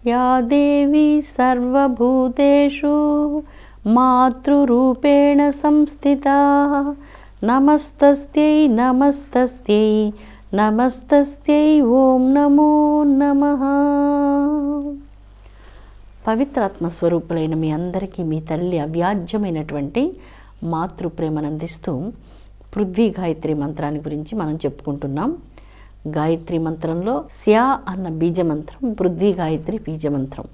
या देवी सर्वभूतेषु मातृरूपेण संस्थिता नमस्तस्यै नमस्तस्यै नमस्तस्यै ఓం నమో నమః. పవిత్రాత్మ స్వరూపులైన మీ అందరికీ మీ తల్లి అవ్యాజ్యమైనటువంటి మాతృప్రేమను అందిస్తూ పృథ్వీ గాయత్రి మంత్రాన్ని గురించి మనం చెప్పుకుంటున్నాం. గాయత్రి మంత్రంలో స్యా అన్న బీజమంత్రం పృథ్వీ గాయత్రి బీజమంత్రం.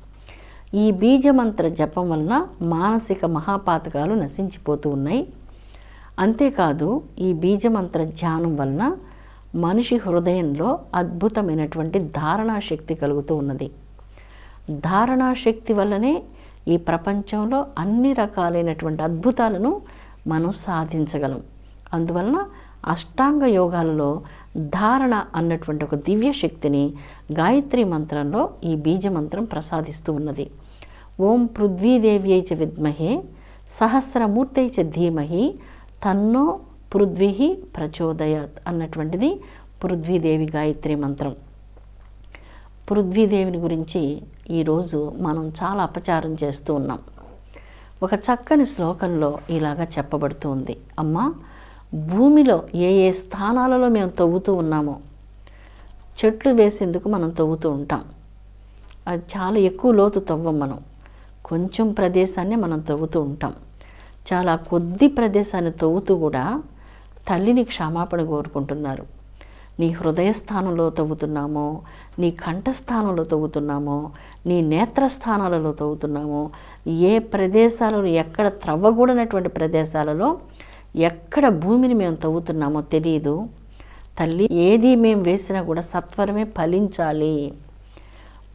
ఈ బీజమంత్ర జపం వలన మానసిక మహాపాతకాలు నశించిపోతూ ఉన్నాయి. అంతేకాదు ఈ బీజమంత్ర ధ్యానం వలన మనిషి హృదయంలో అద్భుతమైనటువంటి ధారణాశక్తి కలుగుతూ ఉన్నది. ధారణాశక్తి వల్లనే ఈ ప్రపంచంలో అన్ని రకాలైనటువంటి అద్భుతాలను మనం సాధించగలం. అందువలన అష్టాంగ యోగాలలో ధారణ అన్నటువంటి ఒక దివ్య శక్తిని గాయత్రి మంత్రంలో ఈ బీజమంత్రం ప్రసాదిస్తూ ఉన్నది. ఓం పృథ్వీదేవ్యై చ విద్మహే సహస్రమూర్తై చ ధీమహి తన్నో పృథ్వీ ప్రచోదయాత్ అన్నటువంటిది పృథ్వీదేవి గాయత్రి మంత్రం. పృథ్వీదేవిని గురించి ఈరోజు మనం చాలా అపచారం చేస్తూ ఉన్నాం. ఒక చక్కని శ్లోకంలో ఇలాగా చెప్పబడుతూ ఉంది. అమ్మా, భూమిలో ఏ ఏ స్థానాలలో మేము తవ్వుతూ ఉన్నామో, చెట్లు వేసేందుకు మనం తవ్వుతూ ఉంటాం. అది చాలా ఎక్కువ లోతు తవ్వం, మనం కొంచెం ప్రదేశాన్ని మనం తవ్వుతూ ఉంటాం. చాలా కొద్ది ప్రదేశాన్ని తవ్వుతూ కూడా తల్లిని క్షమాపణ కోరుకుంటున్నారు. నీ హృదయస్థానంలో తవ్వుతున్నామో, నీ కంఠస్థానంలో తవ్వుతున్నామో, నీ నేత్రస్థానాలలో తవ్వుతున్నామో, ఏ ప్రదేశాలలో ఎక్కడ త్రవ్వకూడనటువంటి ప్రదేశాలలో ఎక్కడ భూమిని మేము తవ్వుతున్నామో తెలియదు. తల్లి, ఏది మేము వేసినా కూడా సత్వరమే ఫలించాలి,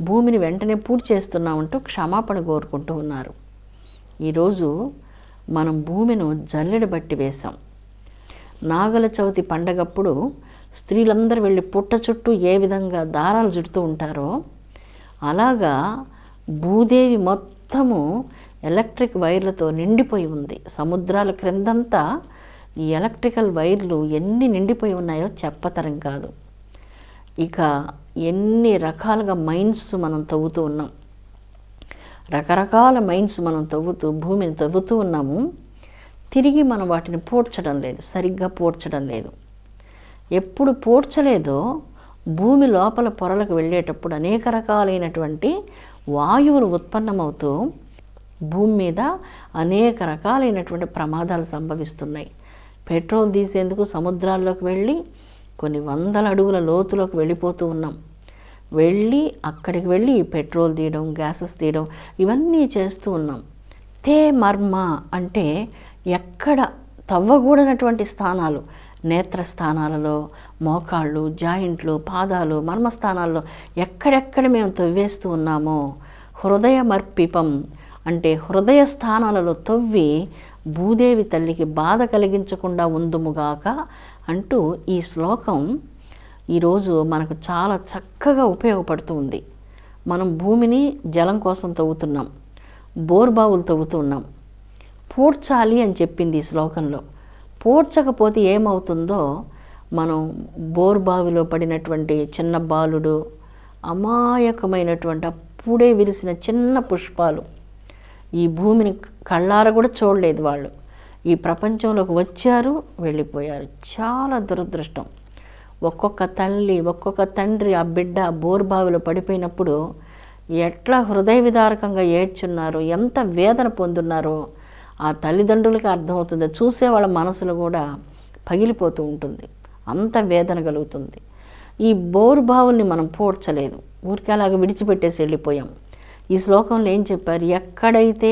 భూమిని వెంటనే పూర్తి చేస్తున్నామంటూ క్షమాపణ కోరుకుంటూ ఉన్నారు. ఈరోజు మనం భూమిని జల్లెడ బట్టి వేశాం. నాగల చవితి పండగప్పుడు స్త్రీలందరూ వెళ్ళి పుట్ట చుట్టూ ఏ విధంగా దారాలు చుడుతూ ఉంటారో అలాగా భూదేవి మొత్తము ఎలక్ట్రిక్ వైర్లతో నిండిపోయి ఉంది. సముద్రాల క్రిందంతా ఈ ఎలక్ట్రికల్ వైర్లు ఎన్ని నిండిపోయి ఉన్నాయో చెప్పతరం కాదు. ఇక ఎన్ని రకాలుగా మైన్స్ మనం తవ్వుతూ ఉన్నాం, రకరకాల మైన్స్ మనం భూమిని తవ్వుతూ ఉన్నాము. తిరిగి మనం వాటిని పూడ్చడం లేదు, సరిగ్గా పూడ్చడం లేదు. ఎప్పుడు పూడ్చలేదో భూమి లోపల పొరలకు వెళ్ళేటప్పుడు అనేక రకాలైనటువంటి వాయువులు ఉత్పన్నమవుతూ భూమి మీద అనేక రకాలైనటువంటి ప్రమాదాలు సంభవిస్తున్నాయి. పెట్రోల్ తీసేందుకు సముద్రాల్లోకి వెళ్ళి కొన్ని వందల అడుగుల లోతులోకి వెళ్ళిపోతూ ఉన్నాం. అక్కడికి వెళ్ళి పెట్రోల్ తీయడం, గ్యాసెస్ తీయడం ఇవన్నీ చేస్తూ ఉన్నాం. తే మర్మ అంటే ఎక్కడ తవ్వకూడనటువంటి స్థానాలు, నేత్రస్థానాలలో, మోకాళ్ళు, జాయింట్లు, పాదాలు, మర్మస్థానాల్లో ఎక్కడెక్కడ మేము తవ్వేస్తూ ఉన్నామో హృదయ మర్పిపం అంటే హృదయ స్థానాలలో తవ్వి భూదేవి తల్లికి బాధ కలిగించకుండా ఉందుముగాక అంటూ ఈ శ్లోకం ఈరోజు మనకు చాలా చక్కగా ఉపయోగపడుతుంది. మనం భూమిని జలం కోసం తవ్వుతున్నాం, బోర్బావులు తవ్వుతూ ఉన్నాం. పూడ్చాలి అని చెప్పింది ఈ శ్లోకంలో. పూడ్చకపోతే ఏమవుతుందో మనం బోర్బావిలో పడినటువంటి చిన్న బాలుడు, అమాయకమైనటువంటి అప్పుడే విరిసిన చిన్న పుష్పాలు, ఈ భూమిని కళ్ళార కూడా చూడలేదు వాళ్ళు. ఈ ప్రపంచంలోకి వచ్చారు, వెళ్ళిపోయారు. చాలా దురదృష్టం. ఒక్కొక్క తల్లి, ఒక్కొక్క తండ్రి ఆ బిడ్డ బోర్బావిలో పడిపోయినప్పుడు ఎట్లా హృదయ విదారకంగా ఏడ్చున్నారో, ఎంత వేదన పొందున్నారో ఆ తల్లిదండ్రులకి అర్థమవుతుంది. చూసే వాళ్ళ మనసులో కూడా పగిలిపోతూ ఉంటుంది, అంత వేదన కలుగుతుంది. ఈ బోరుబావుల్ని మనం పూడ్చలేదు, ఊరికే అలాగ విడిచిపెట్టేసి వెళ్ళిపోయాం. ఈ శ్లోకంలో ఏం చెప్పారు? ఎక్కడైతే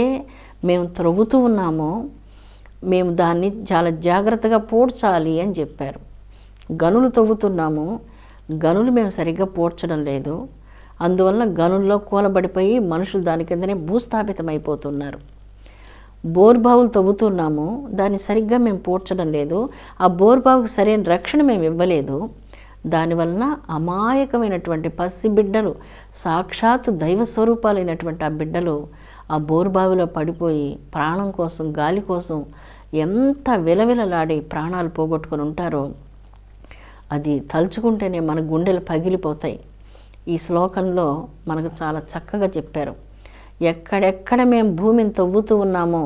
మేము త్రవ్వుతూ ఉన్నామో మేము దాన్ని చాలా జాగ్రత్తగా పూడ్చాలి అని చెప్పారు. గనులు తవ్వుతున్నాము, గనులు మేము సరిగ్గా పూడ్చడం లేదు. అందువలన గనుల్లో కూలబడిపోయి మనుషులు దాని కిందనే భూస్థాపితమైపోతున్నారు. బోర్బావులు తవ్వుతున్నాము, దాన్ని సరిగ్గా మేము పూడ్చడం లేదు. ఆ బోర్బావుకి సరైన రక్షణ మేము ఇవ్వలేదు. దానివలన అమాయకమైనటువంటి పసిబిడ్డలు, సాక్షాత్ దైవ స్వరూపాలైనటువంటి ఆ బిడ్డలు ఆ బోర్బావిలో పడిపోయి ప్రాణం కోసం, గాలి కోసం ఎంత విలవిలలాడి ప్రాణాలు పోగొట్టుకొని ఉంటారో అది తలుచుకుంటేనే మన గుండెలు పగిలిపోతాయి. ఈ శ్లోకంలో మనకు చాలా చక్కగా చెప్పారు. ఎక్కడెక్కడ మేము భూమిని తవ్వుతూ ఉన్నామో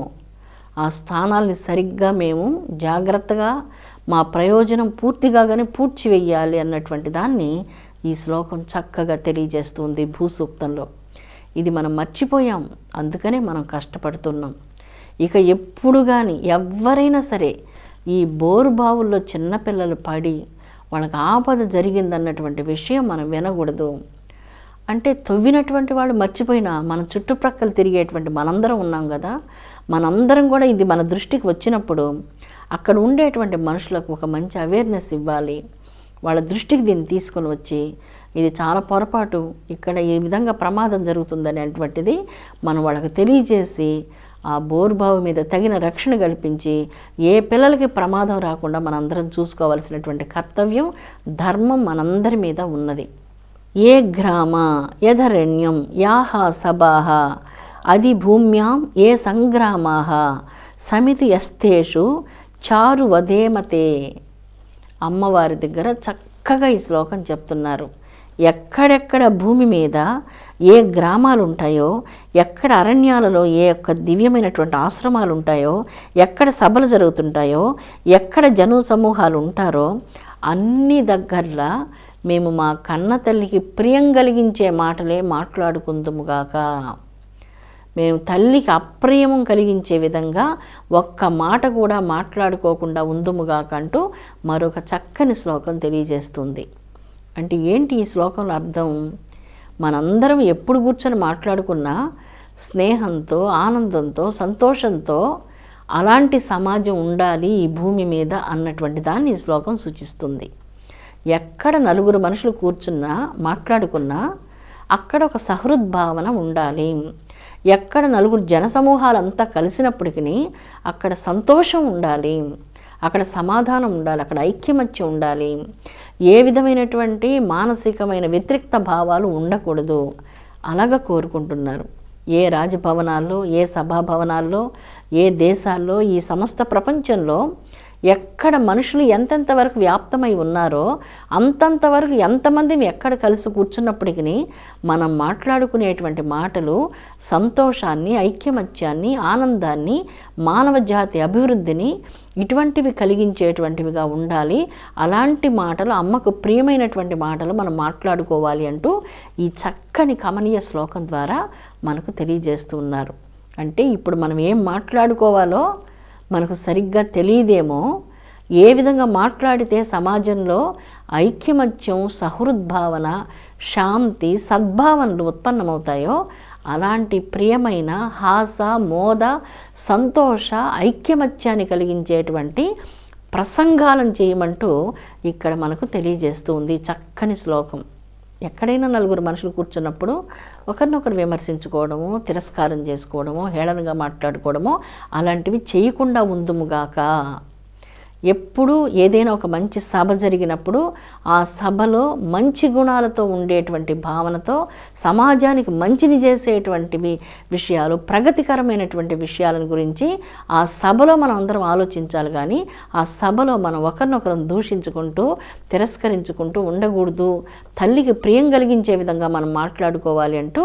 ఆ స్థానాల్ని సరిగ్గా మేము జాగ్రత్తగా మా ప్రయోజనం పూర్తిగానే పూడ్చివేయాలి అన్నటువంటి దాన్ని ఈ శ్లోకం చక్కగా తెలియజేస్తుంది భూసూక్తంలో. ఇది మనం మర్చిపోయాం, అందుకనే మనం కష్టపడుతున్నాం. ఇక ఎప్పుడు కానీ ఎవరైనా సరే ఈ బోరుబావుల్లో చిన్నపిల్లలు పడి వాళ్ళకి ఆపద జరిగిందన్నటువంటి విషయం మనం వినకూడదు. అంటే తవ్వినటువంటి వాళ్ళు మర్చిపోయినా మన చుట్టుప్రక్కల తిరిగేటువంటి మనందరం ఉన్నాం కదా, మనందరం కూడా ఇది మన దృష్టికి వచ్చినప్పుడు అక్కడ ఉండేటువంటి మనుషులకు ఒక మంచి అవేర్నెస్ ఇవ్వాలి. వాళ్ళ దృష్టికి దీన్ని తీసుకొని వచ్చి ఇది చాలా పొరపాటు, ఇక్కడ ఈ విధంగా ప్రమాదం జరుగుతుందనేటువంటిది మనం వాళ్ళకి తెలియజేసి ఆ బోరుబావి మీద తగిన రక్షణ కల్పించి ఏ పిల్లలకి ప్రమాదం రాకుండా మనందరం చూసుకోవాల్సినటువంటి కర్తవ్యం, ధర్మం మనందరి మీద ఉన్నది. ఏ గ్రామ యధరణ్యం యాహ సభాః అధిభూమ్యాం ఏ సంగ్రామాః సమితి యస్తేషు చారు వదేమతే. అమ్మవారి దగ్గర చక్కగా ఈ శ్లోకం చెప్తున్నారు. ఎక్కడెక్కడ భూమి మీద ఏ గ్రామాలు ఉంటాయో, ఎక్కడ అరణ్యాలలో ఏ యొక్క దివ్యమైనటువంటి ఆశ్రమాలు ఉంటాయో, ఎక్కడ సభలు జరుగుతుంటాయో, ఎక్కడ జను సమూహాలు ఉంటారో అన్ని దగ్గరలా మేము మా కన్న తల్లికి ప్రియం కలిగించే మాటలే మాట్లాడుకుందుముగాక. మేము తల్లికి అప్రియమం కలిగించే విధంగా ఒక్క మాట కూడా మాట్లాడుకోకుండా ఉందుముగాక అంటూ మరొక చక్కని శ్లోకం తెలియజేస్తుంది. అంటే ఏంటి ఈ శ్లోకంలో అర్థం? మనందరం ఎప్పుడు కూర్చొని మాట్లాడుకున్నా స్నేహంతో, ఆనందంతో, సంతోషంతో అలాంటి సమాజం ఉండాలి ఈ భూమి మీద అన్నటువంటి దాన్ని ఈ శ్లోకం సూచిస్తుంది. ఎక్కడ నలుగురు మనుషులు కూర్చున్నా మాట్లాడుకున్నా అక్కడ ఒక సహృద్భావన ఉండాలి. ఎక్కడ నలుగురు జనసమూహాలంతా కలిసినప్పటికీ అక్కడ సంతోషం ఉండాలి, అక్కడ సమాధానం ఉండాలి, అక్కడ ఐక్యమత్యం ఉండాలి. ఏ విధమైనటువంటి మానసికమైన వ్యతిరేక్త భావాలు ఉండకూడదు. అలాగ కోరుకుంటున్నారు. ఏ రాజభవనాల్లో, ఏ సభాభవనాల్లో, ఏ దేశాల్లో, ఈ సమస్త ప్రపంచంలో ఎక్కడ మనుషులు ఎంతెంత వరకు వ్యాప్తమై ఉన్నారో అంతంత వరకు ఎంతమంది ఎక్కడ కలిసి కూర్చున్నప్పటికీ మనం మాట్లాడుకునేటువంటి మాటలు సంతోషాన్ని, ఐక్యమత్యాన్ని, ఆనందాన్ని, మానవ జాతి అభివృద్ధిని ఇటువంటివి కలిగించేటువంటివిగా ఉండాలి. అలాంటి మాటలు, అమ్మకు ప్రియమైనటువంటి మాటలు మనం మాట్లాడుకోవాలి అంటూ ఈ చక్కని కమనీయ శ్లోకం ద్వారా మనకు తెలియజేస్తూ ఉన్నారు. అంటే ఇప్పుడు మనం ఏం మాట్లాడుకోవాలో మనకు సరిగ్గా తెలియదేమో, ఏ విధంగా మాట్లాడితే సమాజంలో ఐక్యమత్యం, సహృద్భావన, శాంతి, సద్భావనలు ఉత్పన్నమవుతాయో అలాంటి ప్రియమైన హాస, మోద, సంతోష, ఐక్యమత్యాన్ని కలిగించేటువంటి ప్రసంగాలను చేయమంటూ ఇక్కడ మనకు తెలియజేస్తూ ఉంది చక్కని శ్లోకం. ఎక్కడైనా నలుగురు మనుషులు కూర్చున్నప్పుడు ఒకరినొకరు విమర్శించుకోవడము, తిరస్కారం చేసుకోవడము, హేళనగా మాట్లాడుకోవడము అలాంటివి చేయకుండా ఉందుముగాక. ఎప్పుడు ఏదైనా ఒక మంచి సభ జరిగినప్పుడు ఆ సభలో మంచి గుణాలతో ఉండేటువంటి భావనతో సమాజానికి మంచిని చేసేటువంటివి విషయాలు, ప్రగతికరమైనటువంటి విషయాలను గురించి ఆ సభలో మనం అందరం ఆలోచించాలి. కానీ ఆ సభలో మనం ఒకరినొకరం దూషించుకుంటూ, తిరస్కరించుకుంటూ ఉండకూడదు. తల్లికి ప్రియం కలిగించే విధంగా మనం మాట్లాడుకోవాలి అంటూ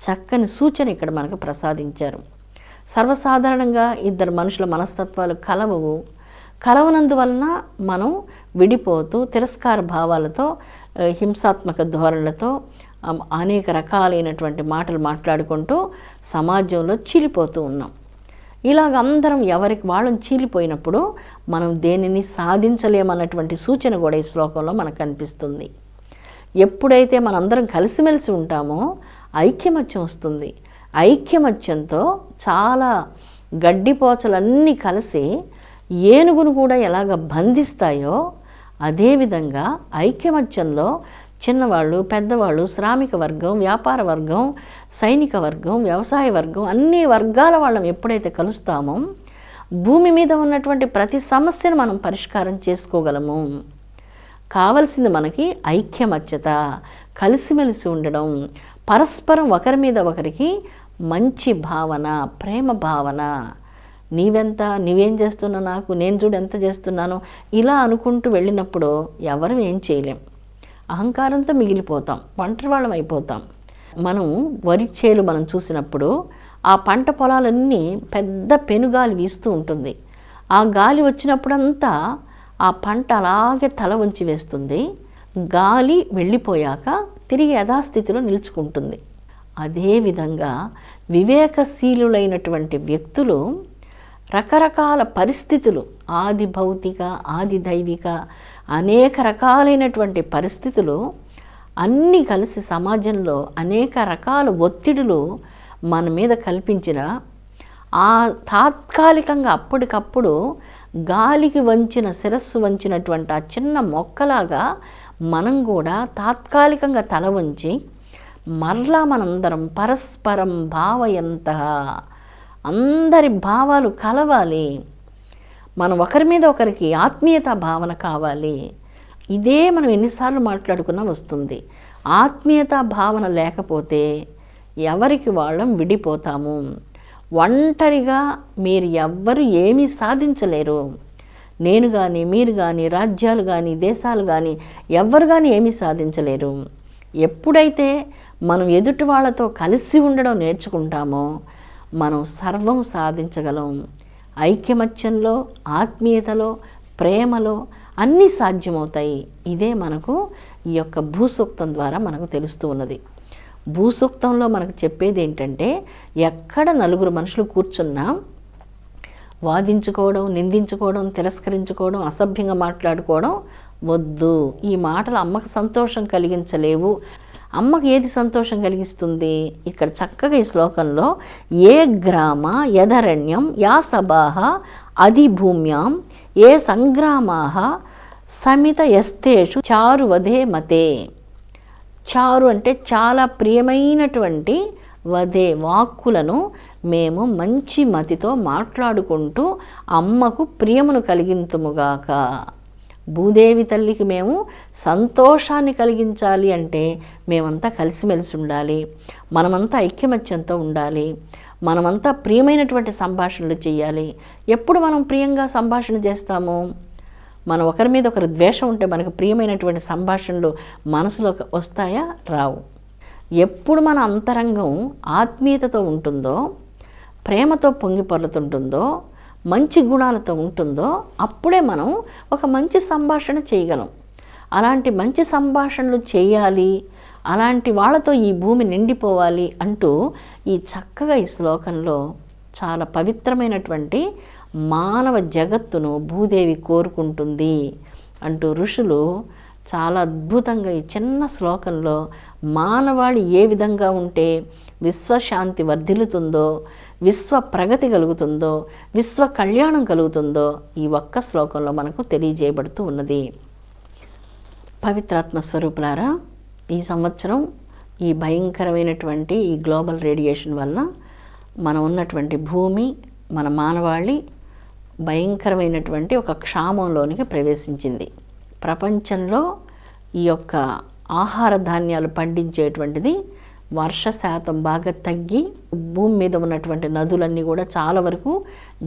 చక్కని సూచన ఇక్కడ మనకు ప్రసాదించారు. సర్వసాధారణంగా ఇద్దరు మనుషుల మనస్తత్వాలు కలవనందువలన మనం విడిపోతూ తిరస్కార భావాలతో, హింసాత్మక ధోరణులతో అనేక రకాలైనటువంటి మాటలు మాట్లాడుకుంటూ సమాజంలో చీలిపోతూ ఉన్నాం. ఇలాగ అందరం ఎవరికి వాళ్ళని చీలిపోయినప్పుడు మనం దేనిని సాధించలేమన్నటువంటి సూచన కూడా ఈ శ్లోకంలో మనకు కనిపిస్తుంది. ఎప్పుడైతే మనందరం కలిసిమెలిసి ఉంటామో ఐక్యమత్యం వస్తుంది. ఐక్యమత్యంతో చాలా గడ్డిపోచలన్నీ కలిసి ఏనుగును కూడా ఎలాగ బంధిస్తాయో అదేవిధంగా ఐక్యమత్యంలో చిన్నవాళ్ళు, పెద్దవాళ్ళు, శ్రామిక వర్గం, వ్యాపార వర్గం, సైనిక వర్గం, వ్యవసాయ వర్గం అన్ని వర్గాల వాళ్ళం ఎప్పుడైతే కలుస్తామో భూమి మీద ఉన్నటువంటి ప్రతి సమస్యను మనం పరిష్కారం చేసుకోగలము. కావలసింది మనకి ఐక్యమత్యత, కలిసిమెలిసి ఉండడం, పరస్పరం ఒకరి మీద ఒకరికి మంచి భావన, ప్రేమ భావన. నీవెంత, నీవేం చేస్తున్నావు, నాకు నేను చూడు ఎంత చేస్తున్నాను, ఇలా అనుకుంటూ వెళ్ళినప్పుడు ఎవరు ఏం చేయలేం. అహంకారంతో మిగిలిపోతాం, ఒంటరి వాళ్ళం అయిపోతాం. మనం వరి చేలు మనం చూసినప్పుడు ఆ పంట పొలాలన్నీ పెద్ద పెనుగాలి వీస్తూ ఉంటుంది. ఆ గాలి వచ్చినప్పుడంతా ఆ పంట అలాగే తల వంచి వేస్తుంది. గాలి వెళ్ళిపోయాక తిరిగి యథాస్థితిలో నిలుచుకుంటుంది. అదేవిధంగా వివేకశీలులైనటువంటి వ్యక్తులు రకరకాల పరిస్థితులు, ఆది భౌతిక, ఆది దైవిక, అనేక రకాలైనటువంటి పరిస్థితులు అన్నీ కలిసి సమాజంలో అనేక రకాల ఒత్తిడులు మన మీద కల్పించిన ఆ తాత్కాలికంగా అప్పటికప్పుడు గాలికి వంచిన శిరస్సు వంచినటువంటి ఆ చిన్న మొక్కలాగా మనం కూడా తాత్కాలికంగా తల వంచి మరలా మనందరం పరస్పరం భావయంత, అందరి భావాలు కలవాలి. మనం ఒకరి మీద ఒకరికి ఆత్మీయత భావన కావాలి. ఇదే మనం ఎన్నిసార్లు మాట్లాడుకున్నా వస్తుంది. ఆత్మీయత భావన లేకపోతే ఎవరికి వాళ్ళం విడిపోతాము. ఒంటరిగా మీరు ఎవ్వరు ఏమీ సాధించలేరు. నేను కానీ, మీరు కానీ, రాజ్యాలు కానీ, దేశాలు కానీ, ఎవ్వరు కానీ ఏమీ సాధించలేరు. ఎప్పుడైతే మనం ఎదుటి వాళ్ళతో కలిసి ఉండడం నేర్చుకుంటామో మనం సర్వం సాధించగలం. ఐక్యమత్యంలో, ఆత్మీయతలో, ప్రేమలో అన్నీ సాధ్యమవుతాయి. ఇదే మనకు ఈ యొక్క భూసూక్తం ద్వారా మనకు తెలుస్తూ ఉన్నది. భూసూక్తంలో మనకు చెప్పేది ఏంటంటే, ఎక్కడ నలుగురు మనుషులు కూర్చున్నా వాదించుకోవడం, నిందించుకోవడం, తిరస్కరించుకోవడం, అసభ్యంగా మాట్లాడుకోవడం వద్దు. ఈ మాటలు అమ్మకు సంతోషం కలిగించలేవు. అమ్మకు ఏది సంతోషం కలిగిస్తుంది? ఇక్కడ చక్కగా ఈ శ్లోకంలో ఏ గ్రామ యదరణ్యం యా సభాః అధిభూమ్యాం ఏ సంగ్రామాః సమిత యస్తేషు చారు వధే మతే. చారు అంటే చాలా ప్రియమైనటువంటి వధే వాక్కులను మేము మంచి మతితో మాట్లాడుకుంటూ అమ్మకు ప్రియమును కలిగింతుముగాక. భూదేవి తల్లికి మేము సంతోషాన్ని కలిగించాలి అంటే మేమంతా కలిసిమెలిసి ఉండాలి, మనమంతా ఐక్యమత్యంతో ఉండాలి, మనమంతా ప్రియమైనటువంటి సంభాషణలు చేయాలి. ఎప్పుడు మనం ప్రియంగా సంభాషణ చేస్తాము? మనం ఒకరి మీద ఒకరు ద్వేషం ఉంటే మనకు ప్రియమైనటువంటి సంభాషణలు మనసులోకి వస్తాయా? రావు. ఎప్పుడు మన అంతరంగం ఆత్మీయతతో ఉంటుందో, ప్రేమతో పొంగి పొర్లుతుంటుందో, మంచి గుణాలతో ఉంటుందో అప్పుడే మనం ఒక మంచి సంభాషణ చేయగలం. అలాంటి మంచి సంభాషణలు చేయాలి, అలాంటి వాళ్ళతో ఈ భూమి నిండిపోవాలి అంటూ ఈ చక్కగా ఈ శ్లోకంలో చాలా పవిత్రమైనటువంటి మానవ జగత్తును భూదేవి కోరుకుంటుంది అంటూ ఋషులు చాలా అద్భుతంగా ఈ చిన్న శ్లోకంలో మానవాళి ఏ విధంగా ఉంటే విశ్వశాంతి వర్ధిల్లుతుందో, విశ్వ ప్రగతి కలుగుతుందో, విశ్వ కళ్యాణం కలుగుతుందో ఈ ఒక్క శ్లోకంలో మనకు తెలియజేయబడుతూ ఉన్నది. పవిత్రాత్మ స్వరూపులారా, ఈ సంవత్సరం ఈ భయంకరమైనటువంటి ఈ గ్లోబల్ రేడియేషన్ వల్ల మనం ఉన్నటువంటి భూమి, మన మానవాళి భయంకరమైనటువంటి ఒక క్షామంలోనికి ప్రవేశించింది. ప్రపంచంలో ఈ యొక్క ఆహార ధాన్యాలు పండించేటువంటిది వర్ష శాతం బాగా తగ్గి భూమి మీద ఉన్నటువంటి నదులన్నీ కూడా చాలా వరకు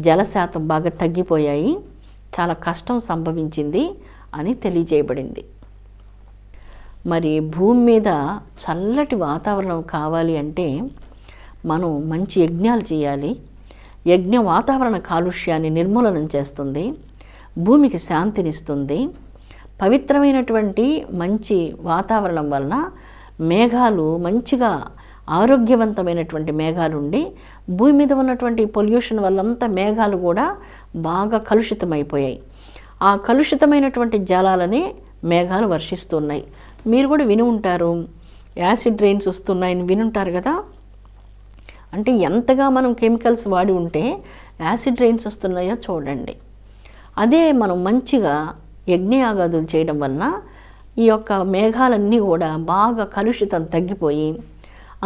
జల శాతం బాగా తగ్గిపోయాయి, చాలా కష్టం సంభవించింది అని తెలియజేయబడింది. మరి భూమి మీద చల్లటి వాతావరణం కావాలి అంటే మనం మంచి యజ్ఞాలు చేయాలి. యజ్ఞం వాతావరణ కాలుష్యాన్ని నిర్మూలనం చేస్తుంది, భూమికి శాంతినిస్తుంది. పవిత్రమైనటువంటి మంచి వాతావరణం వలన మేఘాలు మంచిగా ఆరోగ్యవంతమైనటువంటి మేఘాలు ఉండి భూమి మీద ఉన్నటువంటి పొల్యూషన్ వల్లంతా మేఘాలు కూడా బాగా కలుషితమైపోయాయి. ఆ కలుషితమైనటువంటి జలాలనే మేఘాలు వర్షిస్తున్నాయి. మీరు కూడా విని ఉంటారు, యాసిడ్ రెయిన్స్ వస్తున్నాయని వినుంటారు కదా. అంటే ఎంతగా మనం కెమికల్స్ వాడి ఉంటే యాసిడ్ రెయిన్స్ వస్తున్నాయో చూడండి. అదే మనం మంచిగా యజ్ఞయాగాదులు చేయడం వలన ఈ యొక్క మేఘాలన్నీ కూడా బాగా కలుషితం తగ్గిపోయి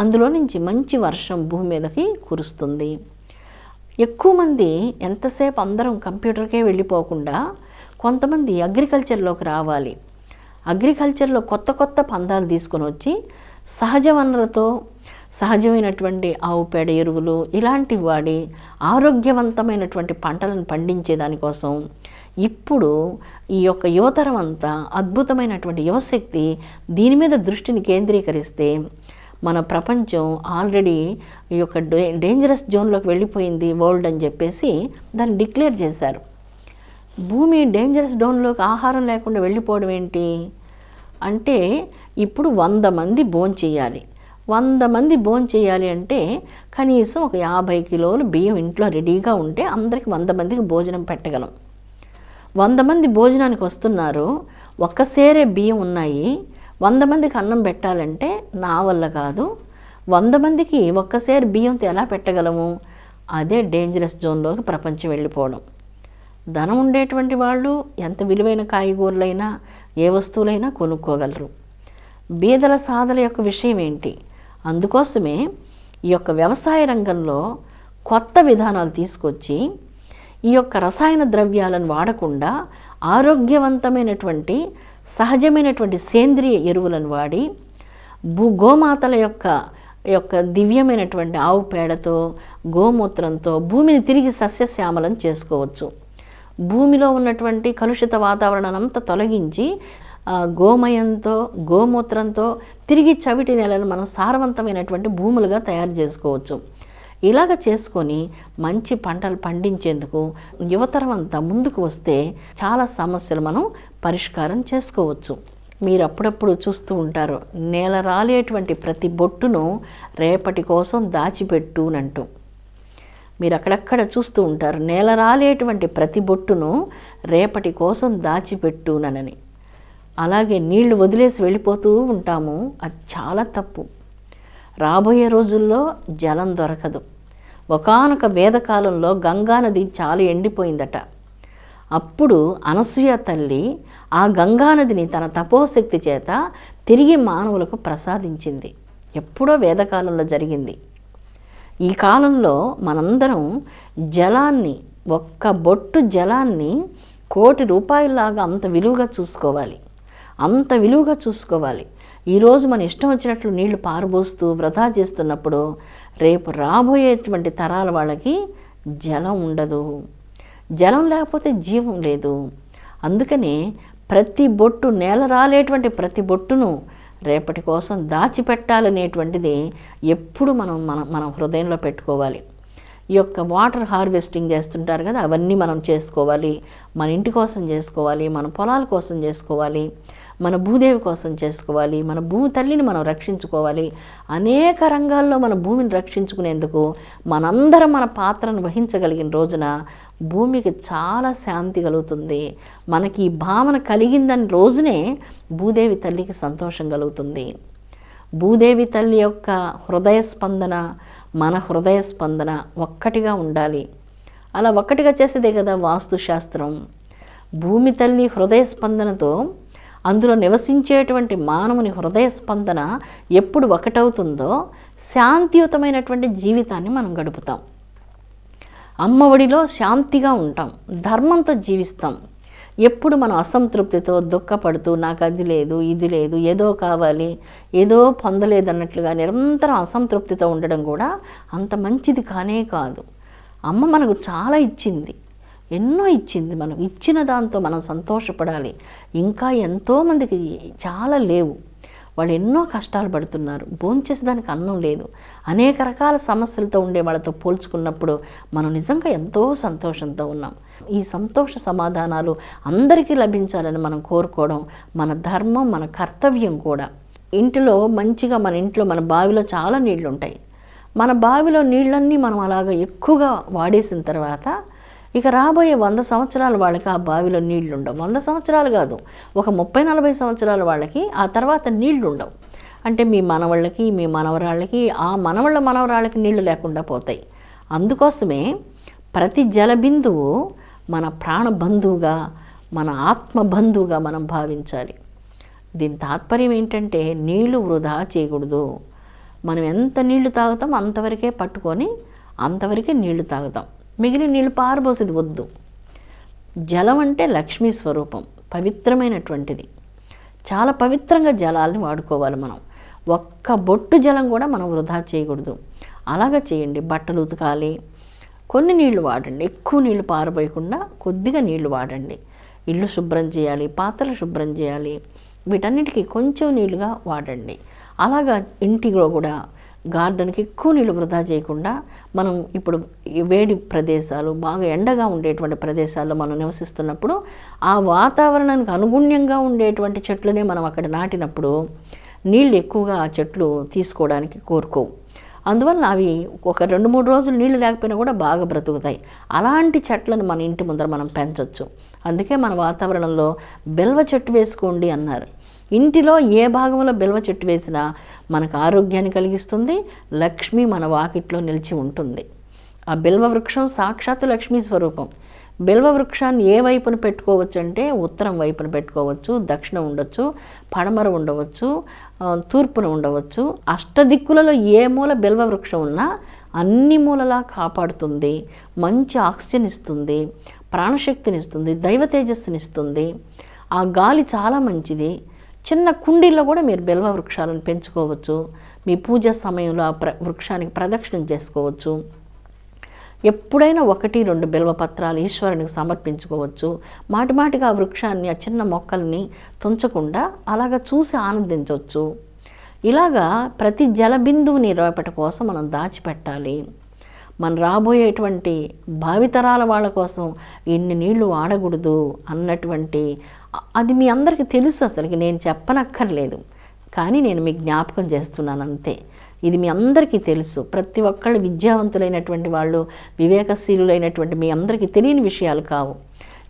అందులో నుంచి మంచి వర్షం భూమి మీదకి కురుస్తుంది. ఎక్కువ మంది ఎంతసేపు అందరం కంప్యూటర్కే వెళ్ళిపోకుండా కొంతమంది అగ్రికల్చర్లోకి రావాలి. అగ్రికల్చర్లో కొత్త కొత్త పందాలు తీసుకొని వచ్చి సహజ వనరులతో సహజమైనటువంటి ఆవు పేడ ఎరువులు ఇలాంటివి వాడి ఆరోగ్యవంతమైనటువంటి పంటలను పండించేదానికోసం ఇప్పుడు ఈ యొక్క యువతరం అంతా అద్భుతమైనటువంటి యువశక్తి దీని మీద దృష్టిని కేంద్రీకరిస్తే మన ప్రపంచం ఆల్రెడీ ఈ యొక్క డేంజరస్ జోన్లోకి వెళ్ళిపోయింది వరల్డ్ అని చెప్పేసి దాన్ని డిక్లేర్ చేశారు. భూమి డేంజరస్ జోన్లోకి ఆహారం లేకుండా వెళ్ళిపోవడం ఏంటి అంటే, ఇప్పుడు 100 మంది భోంచేయాలి. 100 మంది భోంచేయాలి అంటే కనీసం ఒక 50 కిలోలు బియ్యం ఇంట్లో రెడీగా ఉంటే అందరికి 100 మందికి భోజనం పెట్టగలం. 100 మంది భోజనానికి వస్తున్నారు, ఒక్క సేరే బియ్యం ఉన్నాయి, 100 మందికి అన్నం పెట్టాలంటే నా వల్ల కాదు. 100 మందికి ఒక్కసేరు బియ్యంతో ఎలా పెట్టగలము? అదే డేంజరస్ జోన్లోకి ప్రపంచం వెళ్ళిపోవడం. ధనం ఉండేటువంటి వాళ్ళు ఎంత విలువైన కాయగూరలైనా ఏ వస్తువులైనా కొనుక్కోగలరు. బీదల సాధల యొక్క విషయం ఏంటి? అందుకోసమే ఈ యొక్క వ్యవసాయ రంగంలో కొత్త విధానాలు తీసుకొచ్చి ఈ యొక్క రసాయన ద్రవ్యాలను వాడకుండా ఆరోగ్యవంతమైనటువంటి సహజమైనటువంటి సేంద్రియ ఎరువులను వాడి గోమాతల యొక్క దివ్యమైనటువంటి ఆవు పేడతో గోమూత్రంతో భూమిని తిరిగి సస్యశ్యామలం చేసుకోవచ్చు. భూమిలో ఉన్నటువంటి కలుషిత వాతావరణాన్ని అంతా తొలగించి గోమయంతో గోమూత్రంతో తిరిగి చవిటి నేలను మనం సారవంతమైనటువంటి భూములుగా తయారు చేసుకోవచ్చు. ఇలాగ చేసుకొని మంచి పంటలు పండించేందుకు యువతరం అంతా ముందుకు వస్తే చాలా సమస్యలు మనం పరిష్కారం చేసుకోవచ్చు. మీరు అప్పుడప్పుడు చూస్తూ ఉంటారు, నేల రాలేటువంటి ప్రతి బొట్టును రేపటి కోసం దాచిపెట్టునంటూ. మీరు అక్కడక్కడ చూస్తూ ఉంటారు, నేల రాలేటువంటి ప్రతి బొట్టును రేపటి కోసం దాచిపెట్టునని. అలాగే నీళ్లు వదిలేసి వెళ్ళిపోతూ ఉంటాము, అది చాలా తప్పు. రాబోయే రోజుల్లో జలం దొరకదు. ఒకానొక వేదకాలంలో గంగానది చాలా ఎండిపోయిందట. అప్పుడు అనసూయ తల్లి ఆ గంగానదిని తన తపోశక్తి చేత తిరిగి మానవులకు ప్రసాదించింది. ఎప్పుడో వేదకాలంలో జరిగింది. ఈ కాలంలో మనందరం జలాన్ని, ఒక్క బొట్టు జలాన్ని ₹1,00,00,000 అంత విలువగా చూసుకోవాలి. అంత విలువగా చూసుకోవాలి. ఈరోజు మన ఇష్టం వచ్చినట్లు నీళ్లు పారబోస్తూ వృధా చేస్తున్నప్పుడు రేపు రాబోయేటువంటి తరాల వాళ్ళకి జలం ఉండదు. జలం లేకపోతే జీవం లేదు. అందుకనే ప్రతి బొట్టు, నేల రాలేటువంటి ప్రతి బొట్టును రేపటి కోసం దాచిపెట్టాలనేటువంటిది ఎప్పుడు మనం హృదయంలో పెట్టుకోవాలి. ఈ యొక్క వాటర్ హార్వెస్టింగ్ చేస్తుంటారు కదా, అవన్నీ మనం చేసుకోవాలి. మన ఇంటి కోసం చేసుకోవాలి, మన పొలాల కోసం చేసుకోవాలి, మన భూదేవి కోసం చేసుకోవాలి, మన భూమి తల్లిని మనం రక్షించుకోవాలి. అనేక రంగాల్లో మన భూమిని రక్షించుకునేందుకు మనందరం మన పాత్రను వహించగలిగిన రోజున భూమికి చాలా శాంతి కలుగుతుంది. మనకి ఈ భావన కలిగిందని రోజునే భూదేవి తల్లికి సంతోషం కలుగుతుంది. భూదేవి తల్లి యొక్క హృదయ స్పందన, మన హృదయ స్పందన ఒక్కటిగా ఉండాలి. అలా ఒక్కటిగా చేసేదే కదా వాస్తుశాస్త్రం. భూమి తల్లి హృదయ స్పందనతో అందులో నివసించేటువంటి మానవుని హృదయ స్పందన ఎప్పుడు ఒకటవుతుందో శాంతియుతమైనటువంటి జీవితాన్ని మనం గడుపుతాం. అమ్మఒడిలో శాంతిగా ఉంటాం, ధర్మంతో జీవిస్తాం. ఎప్పుడు మనం అసంతృప్తితో దుఃఖపడుతూ నాకు అది లేదు, ఇది లేదు, ఏదో కావాలి, ఏదో పొందలేదన్నట్లుగా నిరంతరం అసంతృప్తితో ఉండడం కూడా అంత మంచిది కానే కాదు. అమ్మ మనకు చాలా ఇచ్చింది, ఎన్నో ఇచ్చింది. మనకు ఇచ్చిన దాంతో మనం సంతోషపడాలి. ఇంకా ఎంతోమందికి చాలా లేవు, వాళ్ళు ఎన్నో కష్టాలు పడుతున్నారు, భోంచేసేదానికి అన్నం లేదు. అనేక రకాల సమస్యలతో ఉండే వాళ్ళతో పోల్చుకున్నప్పుడు మనం నిజంగా ఎంతో సంతోషంతో ఉన్నాం. ఈ సంతోష సమాధానాలు అందరికీ లభించాలని మనం కోరుకోవడం మన ధర్మం, మన కర్తవ్యం కూడా. ఇంటిలో మంచిగా మన బావిలో చాలా నీళ్ళు ఉంటాయి. మన బావిలో నీళ్ళన్నీ మనం అలాగ ఎక్కువగా వాడేసిన తర్వాత ఇక రాబోయే 100 సంవత్సరాల వాళ్ళకి ఆ బావిలో నీళ్లు ఉండవు. 100 సంవత్సరాలు కాదు, ఒక 30-40 సంవత్సరాల వాళ్ళకి ఆ తర్వాత నీళ్లు ఉండవు. అంటే మీ మనవాళ్ళకి, మీ మనవరాళ్ళకి, ఆ మనవరాళ్ళకి నీళ్లు లేకుండా పోతాయి. అందుకోసమే ప్రతి జలబిందువు మన ప్రాణబంధువుగా, మన ఆత్మబంధువుగా మనం భావించాలి. దీని తాత్పర్యం ఏంటంటే నీళ్లు వృధా చేయకూడదు. మనం ఎంత నీళ్లు తాగుతాం అంతవరకే పట్టుకొని అంతవరకే నీళ్లు తాగుతాం, మిగిలిన నీళ్ళు పారబోసేది వద్దు. జలం అంటే లక్ష్మీ స్వరూపం, పవిత్రమైనటువంటిది. చాలా పవిత్రంగా జలాల్ని వాడుకోవాలి మనం. ఒక్క బొట్టు జలం కూడా మనం వృధా చేయకూడదు. అలాగా చేయండి. బట్టలు ఉతకాలి, కొన్ని నీళ్లు వాడండి, ఎక్కువ నీళ్లు పారబోయకుండా కొద్దిగా నీళ్లు వాడండి. ఇల్లు శుభ్రం చేయాలి, పాత్రలు శుభ్రం చేయాలి, వీటన్నిటికీ కొంచెం నీళ్లుగా వాడండి. అలాగా ఇంటిలో కూడా గార్డెన్కి ఎక్కువ నీళ్ళు వృధా చేయకుండా మనం ఇప్పుడు వేడి ప్రదేశాలు, బాగా ఎండగా ఉండేటువంటి ప్రదేశాల్లో మనం నివసిస్తున్నప్పుడు ఆ వాతావరణానికి అనుగుణ్యంగా ఉండేటువంటి చెట్లనే మనం అక్కడ నాటినప్పుడు నీళ్ళు ఎక్కువగా ఆ చెట్లు తీసుకోవడానికి కోరుకోవు. అందువల్ల అవి ఒక 2-3 రోజులు నీళ్ళు లేకపోయినా కూడా బాగా బ్రతుకుతాయి. అలాంటి చెట్లను మన ఇంటి ముందర మనం పెంచవచ్చు. అందుకే మన వాతావరణంలో బెల్వ చెట్టు వేసుకోండి అన్నారు. ఇంటిలో ఏ భాగంలో బెల్వ చెట్టు వేసినా మనకు ఆరోగ్యాన్ని కలిగిస్తుంది, లక్ష్మి మన వాకిట్లో నిలిచి ఉంటుంది. ఆ బెల్వ వృక్షం సాక్షాత్తు లక్ష్మీ స్వరూపం. బెల్వ వృక్షాన్ని ఏ వైపున పెట్టుకోవచ్చు అంటే ఉత్తరం వైపున పెట్టుకోవచ్చు, దక్షిణం ఉండొచ్చు, పడమర ఉండవచ్చు, తూర్పున ఉండవచ్చు. అష్టదిక్కులలో ఏ మూల బెల్వ వృక్షం ఉన్నా అన్ని మూలలా కాపాడుతుంది, మంచి ఆక్సిజన్ ఇస్తుంది, ప్రాణశక్తిని ఇస్తుంది, దైవ తేజస్సుని ఇస్తుంది. ఆ గాలి చాలా మంచిది. చిన్న కుండీల్లో కూడా మీరు బెల్వ వృక్షాలను పెంచుకోవచ్చు. మీ పూజ సమయంలో ఆ వృక్షానికి ప్రదక్షిణం చేసుకోవచ్చు. ఎప్పుడైనా 1-2 బెల్వ పత్రాలు ఈశ్వరునికి సమర్పించుకోవచ్చు. మాటిమాటిగా ఆ వృక్షాన్ని, ఆ చిన్న మొక్కల్ని తుంచకుండా అలాగా చూసి ఆనందించవచ్చు. ఇలాగా ప్రతి జలబిందువుని రేపటి కోసం మనం దాచిపెట్టాలి. మన రాబోయేటువంటి భావితరాల వాళ్ళ కోసం ఇన్ని నీళ్లు వాడకూడదు అన్నటువంటి అది మీ అందరికీ తెలుసు. అసలుకి నేను చెప్పనక్కర్లేదు, కానీ నేను మీకు జ్ఞాపకం చేస్తున్నాను అంతే. ఇది మీ అందరికీ తెలుసు. ప్రతి ఒక్కళ్ళు విద్యావంతులైనటువంటి వాళ్ళు, వివేకశీలులైనటువంటి మీ అందరికీ తెలియని విషయాలు కావు.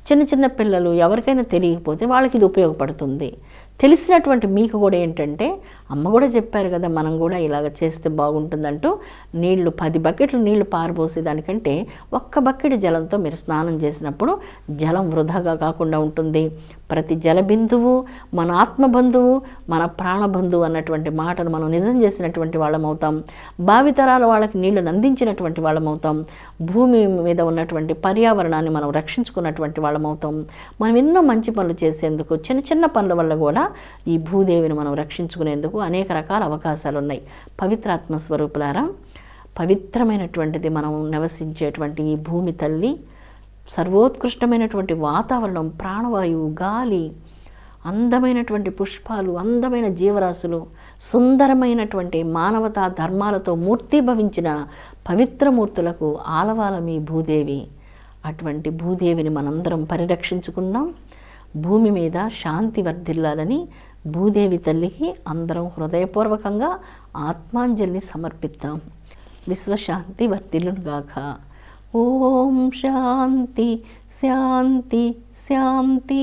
చిన్న చిన్న పిల్లలు ఎవరికైనా తెలియకపోతే వాళ్ళకి ఇది ఉపయోగపడుతుంది. తెలిసినటువంటి మీకు కూడా ఏంటంటే అమ్మ కూడా చెప్పారు కదా, మనం కూడా ఇలాగ చేస్తే బాగుంటుందంటూ 10 బకెట్లు నీళ్లు పారబోసేదానికంటే 1 బకెట్ జలంతో మీరు స్నానం చేసినప్పుడు జలం వృధాగా కాకుండా ఉంటుంది. ప్రతి జలబిందువు మన ఆత్మబంధువు, మన ప్రాణబంధువు అన్నటువంటి మాటను మనం నిజం చేసినటువంటి వాళ్ళమవుతాం. భావితరాల వాళ్ళకి నీళ్లను అందించినటువంటి వాళ్ళమవుతాం. భూమి మీద ఉన్నటువంటి పర్యావరణాన్ని మనం రక్షించుకున్నటువంటి వాళ్ళమవుతాం. మనం ఎన్నో మంచి పనులు చేసేందుకు, చిన్న చిన్న పనుల వల్ల కూడా ఈ భూదేవిని మనం రక్షించుకునేందుకు అనేక రకాల అవకాశాలు ఉన్నాయి. పవిత్రాత్మ స్వరూపులారా, పవిత్రమైనటువంటిది మనం నివసించేటువంటి ఈ భూమి తల్లి, సర్వోత్కృష్టమైనటువంటి వాతావరణం, ప్రాణవాయువు, గాలి, అందమైనటువంటి పుష్పాలు, అందమైన జీవరాశులు, సుందరమైనటువంటి మానవతా ధర్మాలతో మూర్తిభవించిన పవిత్రమూర్తులకు ఆలవాలం ఈ భూదేవి. అటువంటి భూదేవిని మనందరం పరిరక్షించుకుందాం. భూమి మీద శాంతి వర్ధిల్లాలని భూదేవి తల్లికి అందరం హృదయపూర్వకంగా ఆత్మాంజలిని సమర్పిద్దాం. విశ్వశాంతి వర్ధిల్లునుగాక. ఓం శాంతి శాంతి శాంతి.